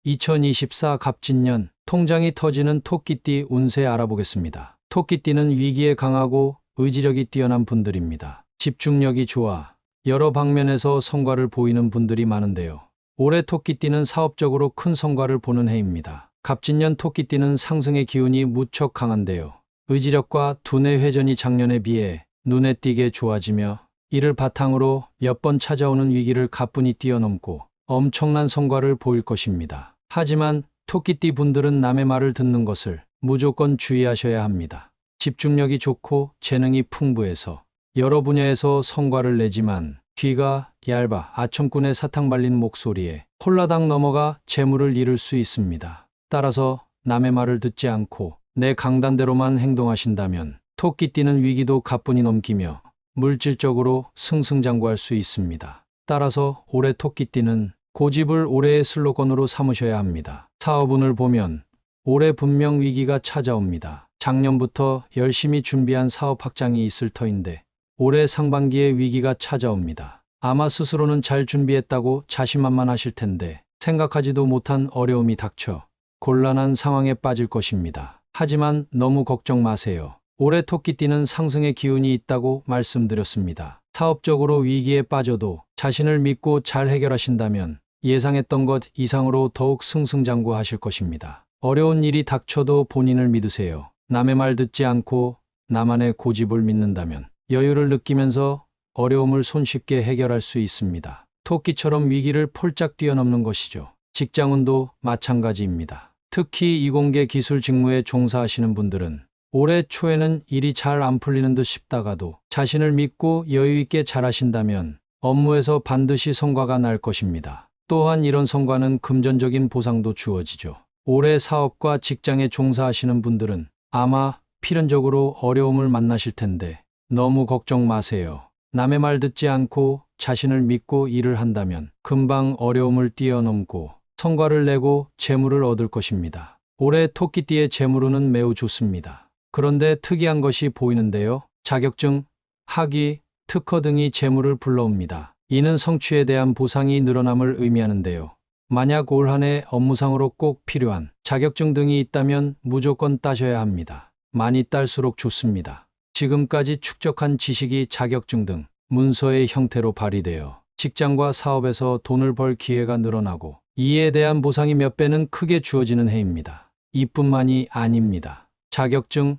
2024 갑진년 통장이 터지는 토끼띠 운세 알아보겠습니다. 토끼띠는 위기에 강하고 의지력이 뛰어난 분들입니다. 집중력이 좋아 여러 방면에서 성과를 보이는 분들이 많은데요. 올해 토끼띠는 사업적으로 큰 성과를 보는 해입니다. 갑진년 토끼띠는 상승의 기운이 무척 강한데요. 의지력과 두뇌 회전이 작년에 비해 눈에 띄게 좋아지며 이를 바탕으로 몇 번 찾아오는 위기를 가뿐히 뛰어넘고 엄청난 성과를 보일 것입니다. 하지만 토끼띠 분들은 남의 말을 듣는 것을 무조건 주의하셔야 합니다. 집중력이 좋고 재능이 풍부해서 여러 분야에서 성과를 내지만 귀가 얇아 아첨꾼의 사탕 발린 목소리에 홀라당 넘어가 재물을 잃을 수 있습니다. 따라서 남의 말을 듣지 않고 내 강단대로만 행동하신다면 토끼띠는 위기도 가뿐히 넘기며 물질적으로 승승장구할 수 있습니다. 따라서 올해 토끼띠는 고집을 올해의 슬로건으로 삼으셔야 합니다. 사업운을 보면 올해 분명 위기가 찾아옵니다. 작년부터 열심히 준비한 사업 확장이 있을 터인데 올해 상반기에 위기가 찾아옵니다. 아마 스스로는 잘 준비했다고 자신만만하실 텐데 생각하지도 못한 어려움이 닥쳐 곤란한 상황에 빠질 것입니다. 하지만 너무 걱정 마세요. 올해 토끼띠는 상승의 기운이 있다고 말씀드렸습니다. 사업적으로 위기에 빠져도 자신을 믿고 잘 해결하신다면 예상했던 것 이상으로 더욱 승승장구하실 것입니다. 어려운 일이 닥쳐도 본인을 믿으세요. 남의 말 듣지 않고 나만의 고집을 믿는다면 여유를 느끼면서 어려움을 손쉽게 해결할 수 있습니다. 토끼처럼 위기를 폴짝 뛰어넘는 것이죠. 직장운도 마찬가지입니다. 특히 이공계 기술 직무에 종사하시는 분들은 올해 초에는 일이 잘 안 풀리는 듯 싶다가도 자신을 믿고 여유 있게 잘하신다면 업무에서 반드시 성과가 날 것입니다. 또한 이런 성과는 금전적인 보상도 주어지죠. 올해 사업과 직장에 종사하시는 분들은 아마 필연적으로 어려움을 만나실 텐데 너무 걱정 마세요. 남의 말 듣지 않고 자신을 믿고 일을 한다면 금방 어려움을 뛰어넘고 성과를 내고 재물을 얻을 것입니다. 올해 토끼띠의 재물운은 매우 좋습니다. 그런데 특이한 것이 보이는데요. 자격증, 학위, 특허 등이 재물을 불러옵니다. 이는 성취에 대한 보상이 늘어남을 의미하는데요. 만약 올 한 해 업무상으로 꼭 필요한 자격증 등이 있다면 무조건 따셔야 합니다. 많이 딸수록 좋습니다. 지금까지 축적한 지식이 자격증 등 문서의 형태로 발휘되어 직장과 사업에서 돈을 벌 기회가 늘어나고 이에 대한 보상이 몇 배는 크게 주어지는 해입니다. 이뿐만이 아닙니다. 자격증,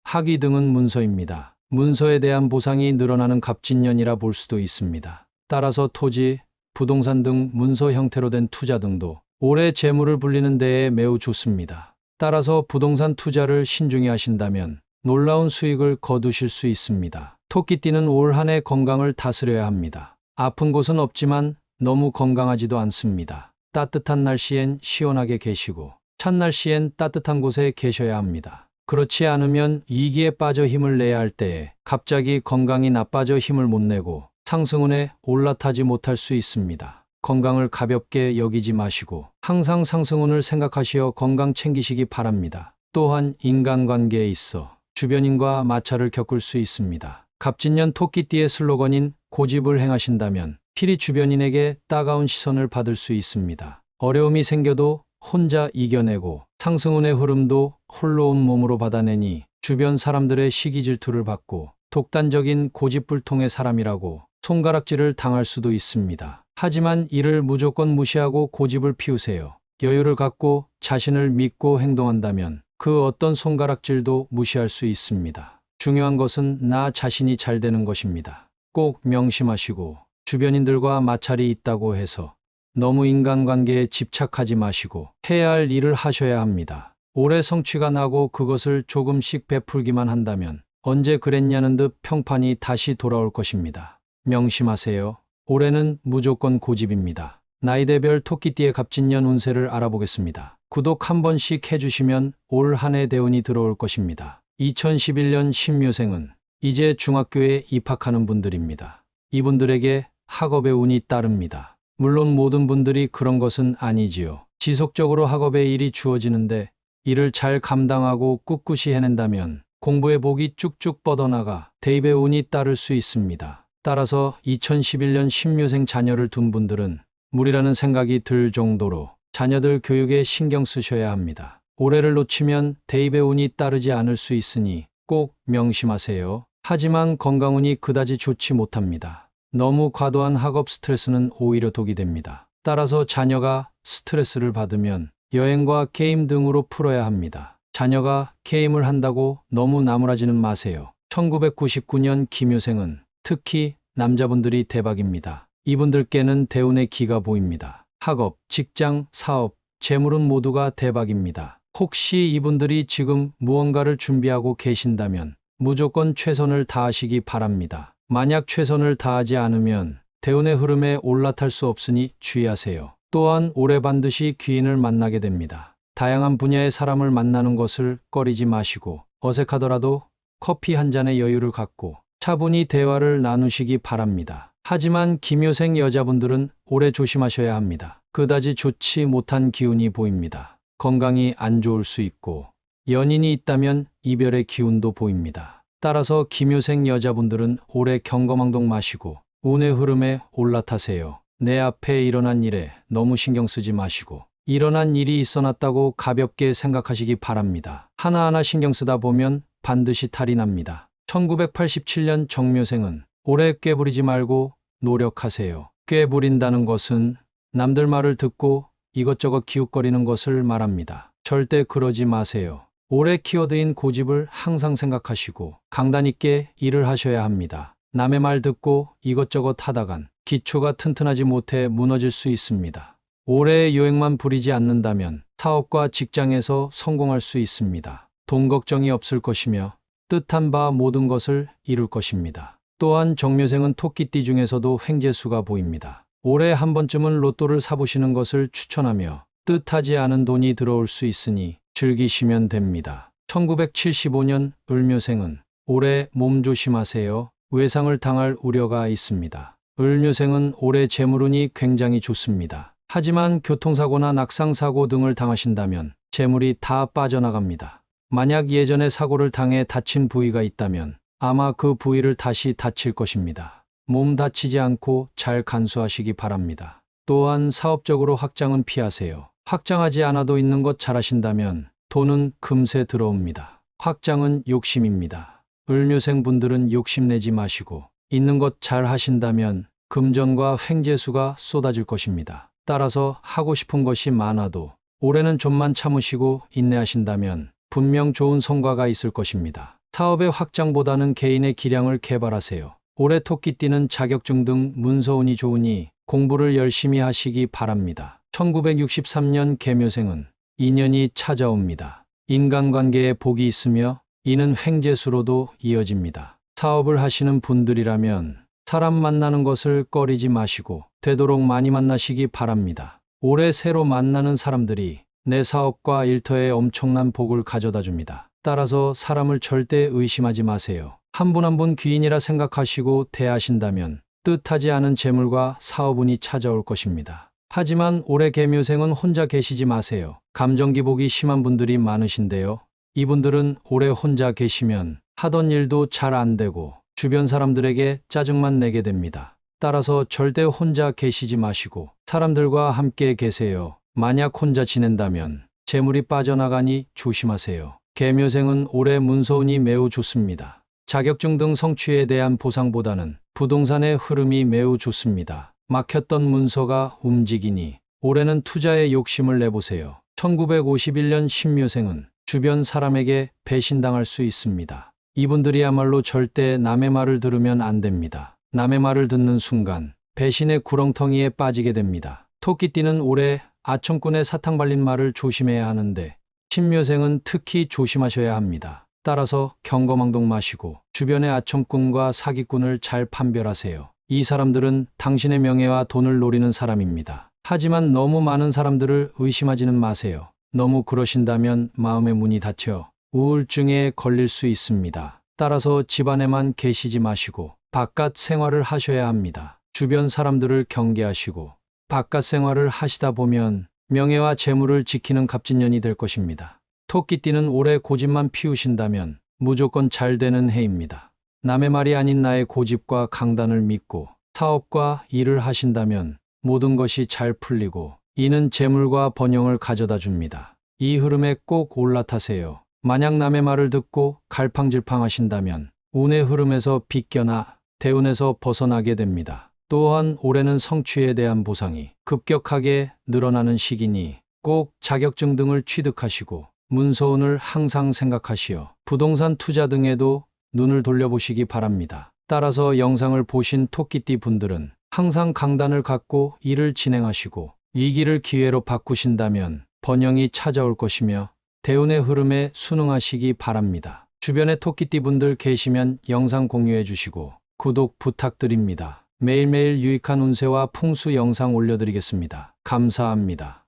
학위 등은 문서입니다. 문서에 대한 보상이 늘어나는 갑진년이라 볼 수도 있습니다. 따라서 토지, 부동산 등 문서 형태로 된 투자 등도 올해 재물을 불리는 데에 매우 좋습니다. 따라서 부동산 투자를 신중히 하신다면 놀라운 수익을 거두실 수 있습니다. 토끼띠는 올 한 해 건강을 다스려야 합니다. 아픈 곳은 없지만 너무 건강하지도 않습니다. 따뜻한 날씨엔 시원하게 계시고 찬 날씨엔 따뜻한 곳에 계셔야 합니다. 그렇지 않으면 위기에 빠져 힘을 내야 할 때에 갑자기 건강이 나빠져 힘을 못 내고 상승운에 올라타지 못할 수 있습니다. 건강을 가볍게 여기지 마시고 항상 상승운을 생각하시어 건강 챙기시기 바랍니다. 또한 인간관계에 있어 주변인과 마찰을 겪을 수 있습니다. 갑진년 토끼띠의 슬로건인 고집을 행하신다면 필히 주변인에게 따가운 시선을 받을 수 있습니다. 어려움이 생겨도 혼자 이겨내고 상승운의 흐름도 홀로 온 몸으로 받아내니 주변 사람들의 시기 질투를 받고 독단적인 고집불통의 사람이라고 손가락질을 당할 수도 있습니다. 하지만 이를 무조건 무시하고 고집을 피우세요. 여유를 갖고 자신을 믿고 행동한다면 그 어떤 손가락질도 무시할 수 있습니다. 중요한 것은 나 자신이 잘 되는 것입니다. 꼭 명심하시고 주변인들과 마찰이 있다고 해서 너무 인간관계에 집착하지 마시고 해야 할 일을 하셔야 합니다. 올해 성취가 나고 그것을 조금씩 베풀기만 한다면 언제 그랬냐는 듯 평판이 다시 돌아올 것입니다. 명심하세요. 올해는 무조건 고집입니다. 나이대별 토끼띠의 갑진년 운세를 알아보겠습니다. 구독 한 번씩 해주시면 올 한 해 대운이 들어올 것입니다. 2011년 신묘생은 이제 중학교에 입학하는 분들입니다. 이분들에게 학업의 운이 따릅니다. 물론 모든 분들이 그런 것은 아니지요. 지속적으로 학업에 일이 주어지는데 이를 잘 감당하고 꿋꿋이 해낸다면 공부의 복이 쭉쭉 뻗어나가 대입의 운이 따를 수 있습니다. 따라서 2011년 신묘생 자녀를 둔 분들은 무리라는 생각이 들 정도로 자녀들 교육에 신경 쓰셔야 합니다. 올해를 놓치면 대입의 운이 따르지 않을 수 있으니 꼭 명심하세요. 하지만 건강운이 그다지 좋지 못합니다. 너무 과도한 학업 스트레스는 오히려 독이 됩니다. 따라서 자녀가 스트레스를 받으면 여행과 게임 등으로 풀어야 합니다. 자녀가 게임을 한다고 너무 나무라지는 마세요. 1999년 김효생은 특히 남자분들이 대박입니다. 이분들께는 대운의 기가 보입니다. 학업, 직장, 사업, 재물은 모두가 대박입니다. 혹시 이분들이 지금 무언가를 준비하고 계신다면 무조건 최선을 다하시기 바랍니다. 만약 최선을 다하지 않으면 대운의 흐름에 올라탈 수 없으니 주의하세요. 또한 올해 반드시 귀인을 만나게 됩니다. 다양한 분야의 사람을 만나는 것을 꺼리지 마시고 어색하더라도 커피 한 잔의 여유를 갖고 차분히 대화를 나누시기 바랍니다. 하지만 김효생 여자분들은 올해 조심하셔야 합니다. 그다지 좋지 못한 기운이 보입니다. 건강이 안 좋을 수 있고 연인이 있다면 이별의 기운도 보입니다. 따라서 김효생 여자분들은 올해 경거망동 마시고 운의 흐름에 올라타세요. 내 앞에 일어난 일에 너무 신경 쓰지 마시고 일어난 일이 있어놨다고 가볍게 생각하시기 바랍니다. 하나하나 신경 쓰다 보면 반드시 탈이 납니다. 1987년 정묘생은 올해 꾀부리지 말고 노력하세요. 꾀부린다는 것은 남들 말을 듣고 이것저것 기웃거리는 것을 말합니다. 절대 그러지 마세요. 올해 키워드인 고집을 항상 생각하시고 강단 있게 일을 하셔야 합니다. 남의 말 듣고 이것저것 하다간 기초가 튼튼하지 못해 무너질 수 있습니다. 올해 요행만 부리지 않는다면 사업과 직장에서 성공할 수 있습니다. 돈 걱정이 없을 것이며 뜻한 바 모든 것을 이룰 것입니다. 또한 정묘생은 토끼띠 중에서도 횡재수가 보입니다. 올해 한 번쯤은 로또를 사보시는 것을 추천하며 뜻하지 않은 돈이 들어올 수 있으니 즐기시면 됩니다. 1975년 을묘생은 올해 몸 조심하세요. 외상을 당할 우려가 있습니다. 을묘생은 올해 재물운이 굉장히 좋습니다. 하지만 교통사고나 낙상사고 등을 당하신다면 재물이 다 빠져나갑니다. 만약 예전에 사고를 당해 다친 부위가 있다면 아마 그 부위를 다시 다칠 것입니다. 몸 다치지 않고 잘 간수하시기 바랍니다. 또한 사업적으로 확장은 피하세요. 확장하지 않아도 있는 것 잘하신다면 돈은 금세 들어옵니다. 확장은 욕심입니다. 을묘생 분들은 욕심내지 마시고 있는 것 잘 하신다면 금전과 횡재수가 쏟아질 것입니다. 따라서 하고 싶은 것이 많아도 올해는 좀만 참으시고 인내하신다면 분명 좋은 성과가 있을 것입니다. 사업의 확장보다는 개인의 기량을 개발하세요. 올해 토끼띠는 자격증 등 문서운이 좋으니 공부를 열심히 하시기 바랍니다. 1963년 개묘생은 인연이 찾아옵니다. 인간관계에 복이 있으며 이는 횡재수로도 이어집니다. 사업을 하시는 분들이라면 사람 만나는 것을 꺼리지 마시고 되도록 많이 만나시기 바랍니다. 올해 새로 만나는 사람들이 내 사업과 일터에 엄청난 복을 가져다 줍니다. 따라서 사람을 절대 의심하지 마세요. 한 분 한 분 귀인이라 생각하시고 대하신다면 뜻하지 않은 재물과 사업운이 찾아올 것입니다. 하지만 올해 개묘생은 혼자 계시지 마세요. 감정기복이 심한 분들이 많으신데요. 이분들은 올해 혼자 계시면 하던 일도 잘 안 되고 주변 사람들에게 짜증만 내게 됩니다. 따라서 절대 혼자 계시지 마시고 사람들과 함께 계세요. 만약 혼자 지낸다면 재물이 빠져나가니 조심하세요. 개묘생은 올해 문서운이 매우 좋습니다. 자격증 등 성취에 대한 보상보다는 부동산의 흐름이 매우 좋습니다. 막혔던 문서가 움직이니 올해는 투자에 욕심을 내보세요. 1951년 신묘생은 주변 사람에게 배신당할 수 있습니다. 이분들이야말로 절대 남의 말을 들으면 안 됩니다. 남의 말을 듣는 순간 배신의 구렁텅이에 빠지게 됩니다. 토끼띠는 올해 아청꾼의 사탕 발린 말을 조심해야 하는데 신묘생은 특히 조심하셔야 합니다. 따라서 경거망동 마시고 주변의 아청꾼과 사기꾼을 잘 판별하세요. 이 사람들은 당신의 명예와 돈을 노리는 사람입니다. 하지만 너무 많은 사람들을 의심하지는 마세요. 너무 그러신다면 마음의 문이 닫혀 우울증에 걸릴 수 있습니다. 따라서 집안에만 계시지 마시고 바깥 생활을 하셔야 합니다. 주변 사람들을 경계하시고 바깥 생활을 하시다 보면 명예와 재물을 지키는 갑진년이 될 것입니다. 토끼띠는 올해 고집만 피우신다면 무조건 잘 되는 해입니다. 남의 말이 아닌 나의 고집과 강단을 믿고 사업과 일을 하신다면 모든 것이 잘 풀리고 이는 재물과 번영을 가져다 줍니다. 이 흐름에 꼭 올라타세요. 만약 남의 말을 듣고 갈팡질팡하신다면 운의 흐름에서 빗겨나 대운에서 벗어나게 됩니다. 또한 올해는 성취에 대한 보상이 급격하게 늘어나는 시기니 꼭 자격증 등을 취득하시고 문서운을 항상 생각하시어 부동산 투자 등에도 눈을 돌려보시기 바랍니다. 따라서 영상을 보신 토끼띠 분들은 항상 강단을 갖고 일을 진행하시고 위기를 기회로 바꾸신다면 번영이 찾아올 것이며 대운의 흐름에 순응하시기 바랍니다. 주변에 토끼띠 분들 계시면 영상 공유해 주시고 구독 부탁드립니다. 매일매일 유익한 운세와 풍수 영상 올려드리겠습니다. 감사합니다.